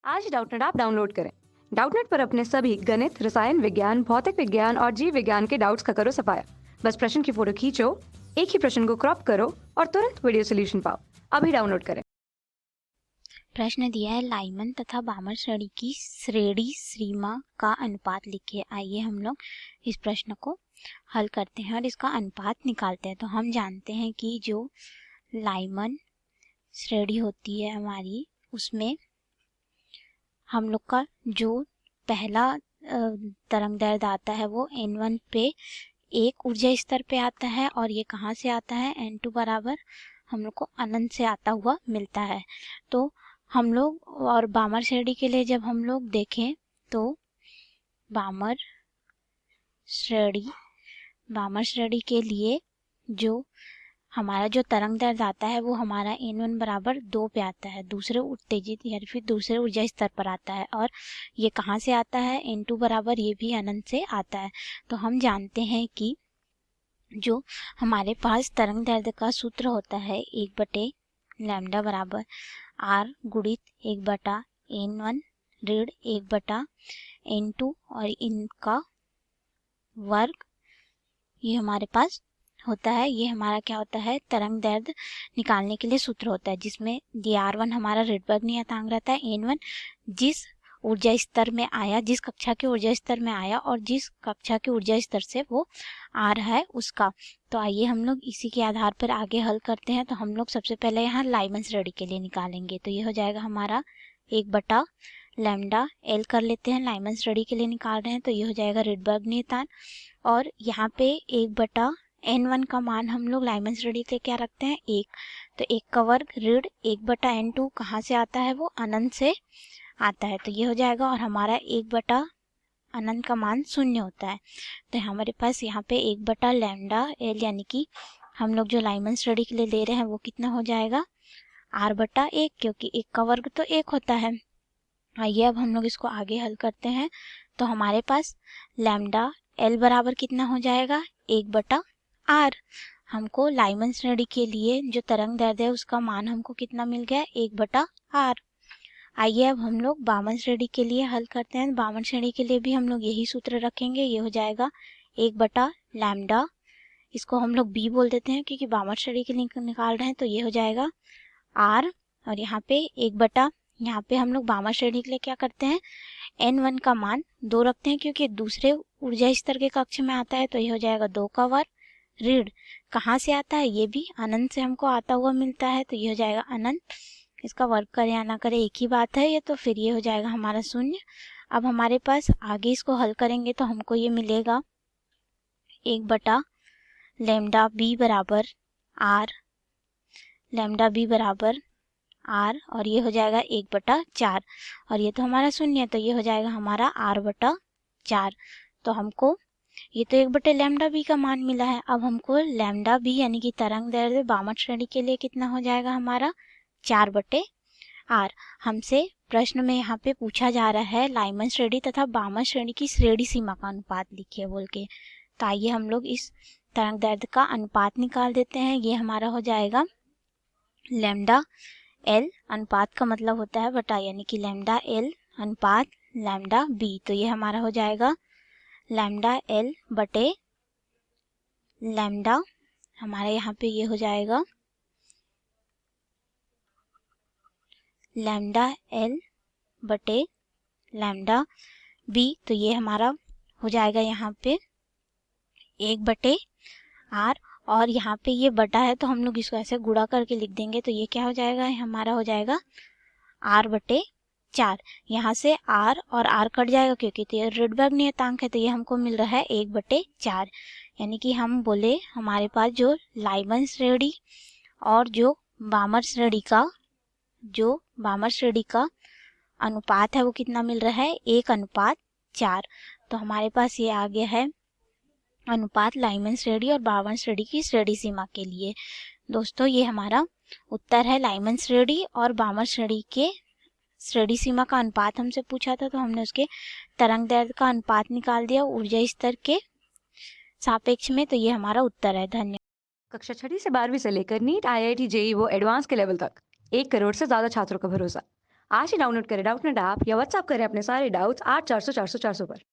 आज Doubtnut app download करें। Doubtnut पर अपने सभी गणित, रसायन विज्ञान, भौतिक विज्ञान और जीव विज्ञान के डाउट्स का करो सफाया। बस प्रश्न की फोटो खींचो, एक ही प्रश्न को क्रॉप करो और तुरंत वीडियो सोल्यूशन पाओ। अभी डाउनलोड करें। प्रश्न दिया है लाइमन तथा बामर श्रेणी की श्रेणी सीमा का अनुपात लिखिए। आइए हम लोग इस प्रश्न को हल करते हैं और इसका अनुपात निकालते हैं। तो हम जानते हैं कि जो लाइमन श्रेणी होती है हमारी, उसमें हम लोग का जो पहला तरंग दैर्ध्य आता है वो n1 पे एक ऊर्जा स्तर पे आता है और ये कहाँ से आता है, n2 बराबर हम लोग को अनंत से आता हुआ मिलता है। तो हम लोग और बामर श्रेणी के लिए जब हम लोग देखें तो बामर श्रेणी के लिए जो हमारा जो तरंग दैर्ध्य आता है वो हमारा n1 बराबर 2 पे आता है, दूसरे उत्तेजित या फिर दूसरे ऊर्जा स्तर पर आता है। और ये कहाँ से आता है, n2 बराबर ये भी अनंत से आता है। तो हम जानते हैं कि जो हमारे पास तरंग दैर्ध्य का सूत्र होता है 1 लैम्डा बराबर आर गुणित 1/n1 ऋण 1/n2 और इनका वर्ग, ये हमारे पास होता है। ये हमारा क्या होता है, तरंग दैर्ध्य निकालने के लिए सूत्र होता है, जिसमें dr1 हमारा ऋणात्मक नियतांक रहता है, n1 जिस ऊर्जा स्तर में आया, जिस कक्षा के ऊर्जा स्तर में आया और जिस कक्षा के ऊर्जा स्तर से वो आ रहा है उसका। तो आइए हम लोग इसी के आधार पर आगे हल करते हैं। तो हम लोग सबसे पहले यहाँ लाइमन श्रेणी के लिए निकालेंगे। तो ये हो जाएगा हमारा 1 लैम्डा एल कर लेते हैं, लाइमन श्रेणी के लिए निकाल रहे हैं। तो ये हो जाएगा ऋणात्मक नियतांक और यहाँ पे 1/n1 का मान हम लोग लाइमन श्रेणी के लिए क्या रखते हैं, 1। तो 1 का वर्ग ऋण 1/n2 कहाँ से आता है, वो अनंत से आता है। तो ये हो जाएगा और हमारा 1/अनंत का मान 0 होता है। तो हमारे पास यहाँ पे 1/लैम्डा एल यानी कि हम लोग जो लाइमन श्रेणी के लिए ले रहे हैं वो कितना हो जाएगा, r/1, क्योंकि 1 का वर्ग तो 1 होता है। आइए अब हम लोग इसको आगे हल करते हैं। तो हमारे पास लैम्डा एल बराबर कितना हो जाएगा, 1/r। हमको लाइमन श्रेणी के लिए जो तरंग दैर्ध्य है उसका मान हमको कितना मिल गया, 1/r। आइए अब हम लोग बामन श्रेणी के लिए हल करते हैं। बामन श्रेणी के लिए भी हम लोग यही सूत्र रखेंगे। ये हो जाएगा 1/लैम्डा, इसको हम लोग b बोल देते हैं क्योंकि बामन श्रेणी के लिए निकाल रहे हैं। तो ये हो जाएगा r और यहाँ पे 1/, यहाँ पे हम लोग बामन श्रेणी के लिए क्या करते हैं, n1 का मान 2 रखते हैं क्योंकि दूसरे ऊर्जा स्तर के कक्ष में आता है। तो ये हो जाएगा 2 का वर्ग ऋण कहाँ से आता है, ये भी अनंत से हमको आता हुआ मिलता है। तो ये हो जाएगा अनंत, इसका वर्ग करे या ना करे एक ही बात है ये। तो फिर ये हो जाएगा हमारा 0। अब हमारे पास आगे इसको हल करेंगे तो हमको ये मिलेगा 1/लैम्डा बी बराबर आर, लैम्डा बी बराबर आर और ये हो जाएगा 1/4 और ये तो हमारा 0 है। तो ये हो जाएगा हमारा r/4। तो हमको ये तो 1/लैम्डा बी का मान मिला है। अब हमको लैम्डा बी यानी कि तरंग दैर्ध्य बामन श्रेणी के लिए कितना हो जाएगा, हमारा 4/r। हमसे प्रश्न में यहाँ पे पूछा जा रहा है लाइमन श्रेणी तथा बामन श्रेणी की श्रेणी सीमा का अनुपात लिखिए बोल के। तो आइए हम लोग इस तरंग दैर्ध्य का अनुपात निकाल देते हैं। ये हमारा हो जाएगा लैम्डा एल, अनुपात का मतलब होता है बटा, यानी कि लैम्डा एल अनुपात लैम्डा बी। तो ये हमारा हो जाएगा लैम्डा एल बटे लैम्डा, हमारे यहाँ पे ये हो जाएगा लैम्डा एल बटे लैम्डा बी। तो ये हमारा हो जाएगा यहाँ पे 1/r और यहाँ पे ये बटा है तो हम लोग इसको ऐसे गुणा करके लिख देंगे। तो ये क्या हो जाएगा, हमारा हो जाएगा r/4। यहाँ से r और r कट जाएगा क्योंकि तो ये ऋणात्मक नियतांक है। तो ये हमको मिल रहा है 1/4, यानी कि हम बोले हमारे पास जो लाइमन श्रेणी और जो बामर श्रेणी का अनुपात है वो कितना मिल रहा है, 1/4। तो हमारे पास ये आ गया है अनुपात लाइमन श्रेणी और बामन श्रेणी की श्रेणी सीमा के लिए। दोस्तों ये हमारा उत्तर है। लाइमन श्रेणी और बामन श्रेणी के श्रेणी सीमा का अनुपात हमसे पूछा था तो हमने उसके तरंग दैर्ध्य का अनुपात निकाल दिया ऊर्जा स्तर के सापेक्ष में। तो ये हमारा उत्तर है। धन्यवाद। कक्षा 6ठी से 12वीं से लेकर नीट, IIT, JEE वो एडवांस के लेवल तक 1 करोड़ से ज्यादा छात्रों का भरोसा। आज ही डाउनलोड करें डाउटनेट ऐप या व्हाट्सएप करें अपने सारे डाउट्स 8400 400 400 पर।